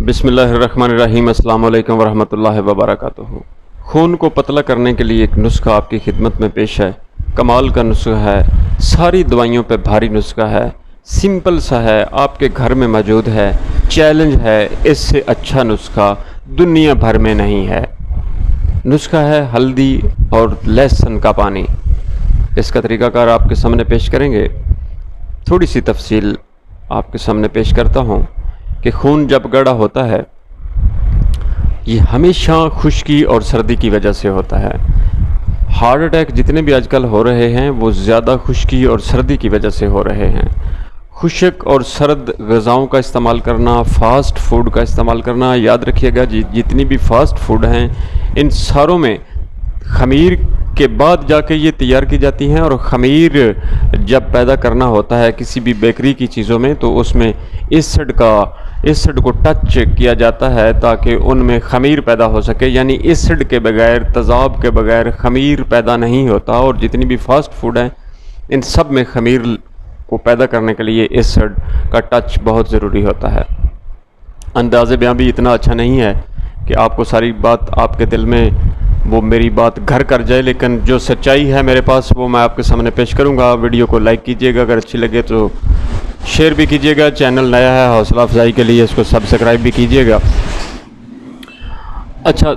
بسم اللہ الرحمن الرحیم۔ السلام علیکم ورحمۃ اللہ وبرکاتہ۔ خون کو پتلا کرنے کے لیے ایک نسخہ آپ کی خدمت میں پیش ہے۔ کمال کا نسخہ ہے، ساری دوائیوں پہ بھاری نسخہ ہے، سمپل سا ہے، آپ کے گھر میں موجود ہے، چیلنج ہے، اس سے اچھا نسخہ دنیا بھر میں نہیں ہے۔ نسخہ ہے ہلدی اور لہسن کا پانی۔ اس کا طریقہ کار آپ کے سامنے پیش کریں گے۔ تھوڑی سی تفصیل آپ کے سامنے پیش کرتا ہوں کہ خون جب گاڑھا ہوتا ہے یہ ہمیشہ خشکی اور سردی کی وجہ سے ہوتا ہے۔ ہارٹ اٹیک جتنے بھی آج کل ہو رہے ہیں وہ زیادہ خشکی اور سردی کی وجہ سے ہو رہے ہیں۔ خشک اور سرد غذاؤں کا استعمال کرنا، فاسٹ فوڈ کا استعمال کرنا، یاد رکھیے گا جتنی بھی فاسٹ فوڈ ہیں ان ساروں میں خمیر کے بعد جا کے یہ تیار کی جاتی ہیں، اور خمیر جب پیدا کرنا ہوتا ہے کسی بھی بیکری کی چیزوں میں تو اس میں ایسڈ کو ٹچ کیا جاتا ہے تاکہ ان میں خمیر پیدا ہو سکے، یعنی ایسڈ کے بغیر، تیزاب کے بغیر خمیر پیدا نہیں ہوتا۔ اور جتنی بھی فاسٹ فوڈ ہیں ان سب میں خمیر کو پیدا کرنے کے لیے ایسڈ کا ٹچ بہت ضروری ہوتا ہے۔ انداز بیان بھی اتنا اچھا نہیں ہے کہ آپ کو ساری بات آپ کے دل میں وہ میری بات گھر کر جائے، لیکن جو سچائی ہے میرے پاس وہ میں آپ کے سامنے پیش کروں گا۔ ویڈیو کو لائک کیجئے گا، اگر اچھی لگے تو شیئر بھی کیجئے گا، چینل نیا ہے حوصلہ افزائی کے لیے اس کو سبسکرائب بھی کیجئے گا۔ اچھا،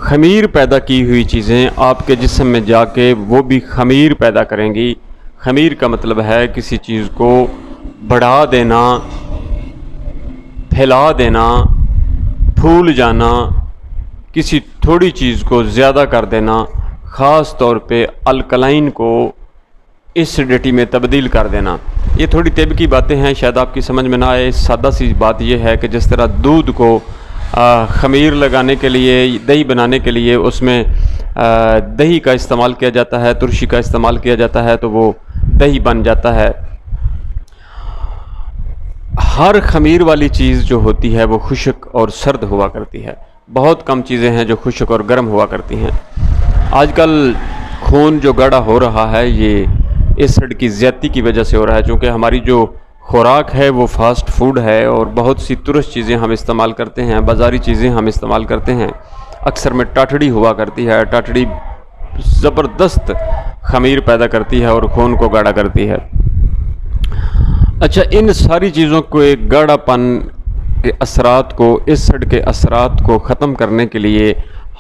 خمیر پیدا کی ہوئی چیزیں آپ کے جسم میں جا کے وہ بھی خمیر پیدا کریں گی۔ خمیر کا مطلب ہے کسی چیز کو بڑھا دینا، پھیلا دینا، پھول جانا، کسی تھوڑی چیز کو زیادہ کر دینا، خاص طور پہ الکلائن کو ایسیڈیٹی میں تبدیل کر دینا۔ یہ تھوڑی طب کی باتیں ہیں، شاید آپ کی سمجھ میں نہ آئے۔ سادہ سی بات یہ ہے کہ جس طرح دودھ کو خمیر لگانے کے لیے، دہی بنانے کے لیے اس میں دہی کا استعمال کیا جاتا ہے، ترشی کا استعمال کیا جاتا ہے تو وہ دہی بن جاتا ہے۔ ہر خمیر والی چیز جو ہوتی ہے وہ خشک اور سرد ہوا کرتی ہے۔ بہت کم چیزیں ہیں جو خشک اور گرم ہوا کرتی ہیں۔ آج کل خون جو گاڑھا ہو رہا ہے یہ ایسڈ کی زیادتی کی وجہ سے ہو رہا ہے، چونکہ ہماری جو خوراک ہے وہ فاسٹ فوڈ ہے اور بہت سی ترش چیزیں ہم استعمال کرتے ہیں، بازاری چیزیں ہم استعمال کرتے ہیں۔ اکثر میں ٹاٹڑی ہوا کرتی ہے، ٹاٹڑی زبردست خمیر پیدا کرتی ہے اور خون کو گاڑھا کرتی ہے۔ اچھا، ان ساری چیزوں کو ایک گاڑھا پن کے اثرات کو، ایسڈ کے اثرات کو ختم کرنے کے لیے،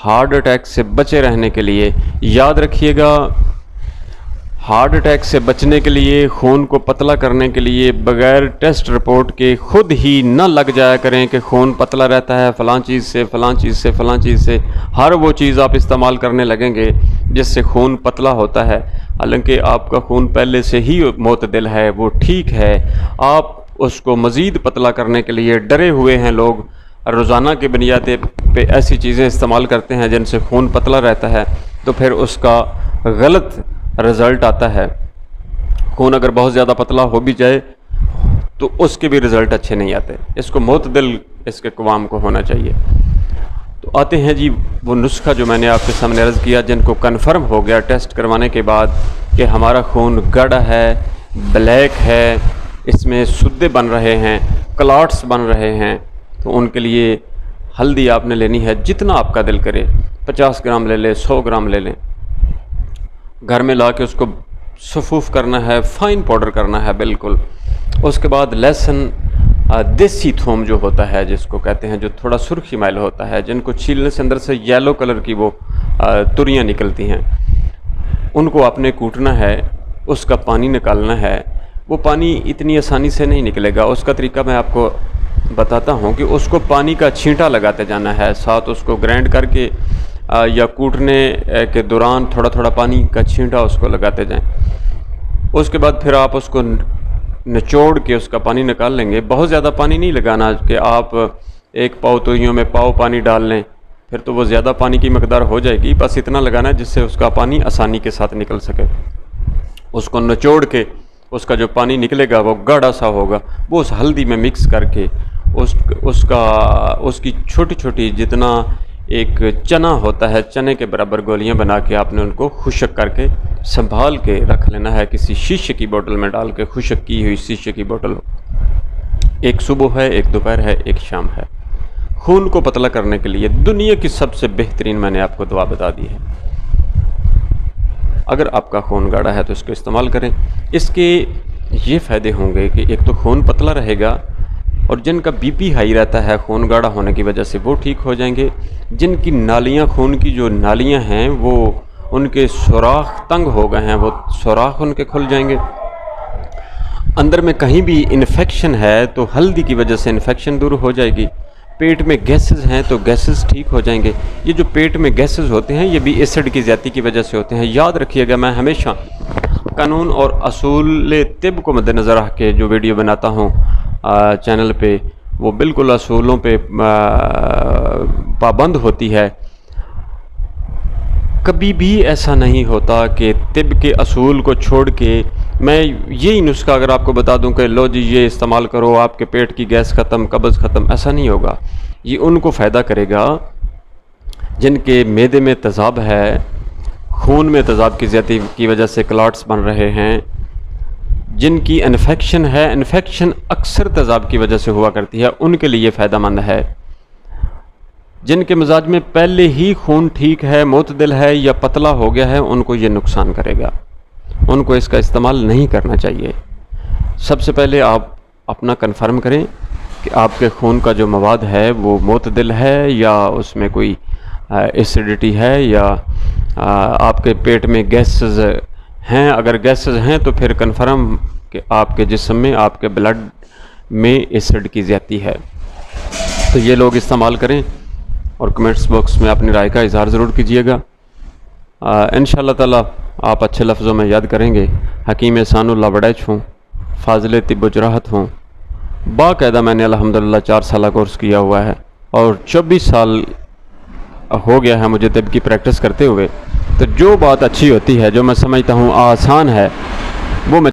ہارٹ اٹیک سے بچے رہنے کے لیے، یاد رکھیے گا ہارٹ اٹیک سے بچنے کے لیے، خون کو پتلا کرنے کے لیے بغیر ٹیسٹ رپورٹ کے خود ہی نہ لگ جایا کریں کہ خون پتلا رہتا ہے فلاں چیز سے، فلاں چیز سے، فلاں چیز سے۔ ہر وہ چیز آپ استعمال کرنے لگیں گے جس سے خون پتلا ہوتا ہے، حالانکہ آپ کا خون پہلے سے ہی معتدل ہے، وہ ٹھیک ہے۔ آپ اس کو مزید پتلا کرنے کے لیے ڈرے ہوئے ہیں، لوگ روزانہ کی بنیاد پہ ایسی چیزیں استعمال کرتے ہیں جن سے خون پتلا رہتا ہے، تو پھر اس کا غلط رزلٹ آتا ہے۔ خون اگر بہت زیادہ پتلا ہو بھی جائے تو اس کے بھی رزلٹ اچھے نہیں آتے۔ اس کو معتدل اس کے قوام کو ہونا چاہیے۔ تو آتے ہیں جی وہ نسخہ جو میں نے آپ کے سامنے عرض کیا، جن کو کنفرم ہو گیا ٹیسٹ کروانے کے بعد کہ ہمارا خون گاڑھا ہے، بلیک ہے، اس میں سدے بن رہے ہیں، کلاٹس بن رہے ہیں، تو ان کے لیے ہلدی آپ نے لینی ہے جتنا آپ کا دل کرے۔ 50 گرام لے لیں، 100 گرام لے لیں، گھر میں لا کے اس کو صفوف کرنا ہے، فائن پاؤڈر کرنا ہے بالکل۔ اس کے بعد لہسن، دیسی تھوم جو ہوتا ہے جس کو کہتے ہیں، جو تھوڑا سرخی میل ہوتا ہے، جن کو چھیلنے سے اندر سے یلو کلر کی وہ تریاں نکلتی ہیں، ان کو آپ نے کوٹنا ہے، اس کا پانی نکالنا ہے۔ وہ پانی اتنی آسانی سے نہیں نکلے گا، اس کا طریقہ میں آپ کو بتاتا ہوں کہ اس کو پانی کا چھینٹا لگاتے جانا ہے، ساتھ اس کو گرائنڈ کر کے یا کوٹنے کے دوران تھوڑا تھوڑا پانی کا چھینٹا اس کو لگاتے جائیں۔ اس کے بعد پھر آپ اس کو نچوڑ کے اس کا پانی نکال لیں گے۔ بہت زیادہ پانی نہیں لگانا کہ آپ ایک پاؤ توریوں میں پاؤ پانی ڈال لیں، پھر تو وہ زیادہ پانی کی مقدار ہو جائے گی۔ بس اتنا لگانا ہے جس سے اس کا پانی آسانی کے ساتھ نکل سکے۔ اس کو نچوڑ کے اس کا جو پانی نکلے گا وہ گاڑھا سا ہوگا، وہ اس ہلدی میں مکس کر کے اس کی چھوٹی چھوٹی، جتنا ایک چنا ہوتا ہے چنے کے برابر گولیاں بنا کے آپ نے ان کو خشک کر کے سنبھال کے رکھ لینا ہے، کسی شیشے کی بوتل میں ڈال کے، خشک کی ہوئی شیشے کی بوتل ہو۔ ایک صبح ہے، ایک دوپہر ہے، ایک شام ہے۔ خون کو پتلا کرنے کے لیے دنیا کی سب سے بہترین میں نے آپ کو دوا بتا دی ہے۔ اگر آپ کا خون گاڑھا ہے تو اس کو استعمال کریں۔ اس کے یہ فائدے ہوں گے کہ ایک تو خون پتلا رہے گا، اور جن کا بی پی ہائی رہتا ہے خون گاڑھا ہونے کی وجہ سے وہ ٹھیک ہو جائیں گے۔ جن کی نالیاں، خون کی جو نالیاں ہیں وہ ان کے سوراخ تنگ ہو گئے ہیں، وہ سوراخ ان کے کھل جائیں گے۔ اندر میں کہیں بھی انفیکشن ہے تو ہلدی کی وجہ سے انفیکشن دور ہو جائے گی۔ پیٹ میں گیسز ہیں تو گیسز ٹھیک ہو جائیں گے۔ یہ جو پیٹ میں گیسز ہوتے ہیں یہ بھی ایسڈ کی زیادتی کی وجہ سے ہوتے ہیں۔ یاد رکھیے گا، میں ہمیشہ قانون اور اصول طب کو مد نظر رکھ کے جو ویڈیو بناتا ہوں چینل پہ، وہ بالکل اصولوں پہ پابند ہوتی ہے۔ کبھی بھی ایسا نہیں ہوتا کہ طب کے اصول کو چھوڑ کے میں یہی نسخہ اگر آپ کو بتا دوں کہ لو جی یہ استعمال کرو آپ کے پیٹ کی گیس ختم، قبض ختم، ایسا نہیں ہوگا۔ یہ ان کو فائدہ کرے گا جن کے معدے میں تیزاب ہے، خون میں تیزاب کی زیادتی کی وجہ سے کلاٹس بن رہے ہیں، جن کی انفیکشن ہے، انفیکشن اکثر تیزاب کی وجہ سے ہوا کرتی ہے، ان کے لیے فائدہ مند ہے۔ جن کے مزاج میں پہلے ہی خون ٹھیک ہے، معتدل ہے یا پتلا ہو گیا ہے، ان کو یہ نقصان کرے گا، ان کو اس کا استعمال نہیں کرنا چاہیے۔ سب سے پہلے آپ اپنا کنفرم کریں کہ آپ کے خون کا جو مواد ہے وہ معتدل ہے یا اس میں کوئی ایسیڈیٹی ہے یا آپ کے پیٹ میں گیسز ہیں۔ اگر گیسز ہیں تو پھر کنفرم کہ آپ کے جسم میں، آپ کے بلڈ میں ایسڈ کی زیادتی ہے۔ تو یہ لوگ استعمال کریں اور کمنٹس باکس میں اپنی رائے کا اظہار ضرور کیجیے گا۔ انشاءاللہ تعالی آپ اچھے لفظوں میں یاد کریں گے۔ حکیم احسان اللہ وڑیچ ہوں، فاضل طب و جراحت ہوں۔ باقاعدہ میں نے الحمدللہ 4 سالہ کورس کیا ہوا ہے اور 24 سال ہو گیا ہے مجھے طب کی پریکٹس کرتے ہوئے۔ تو جو بات اچھی ہوتی ہے، جو میں سمجھتا ہوں آسان ہے، وہ میں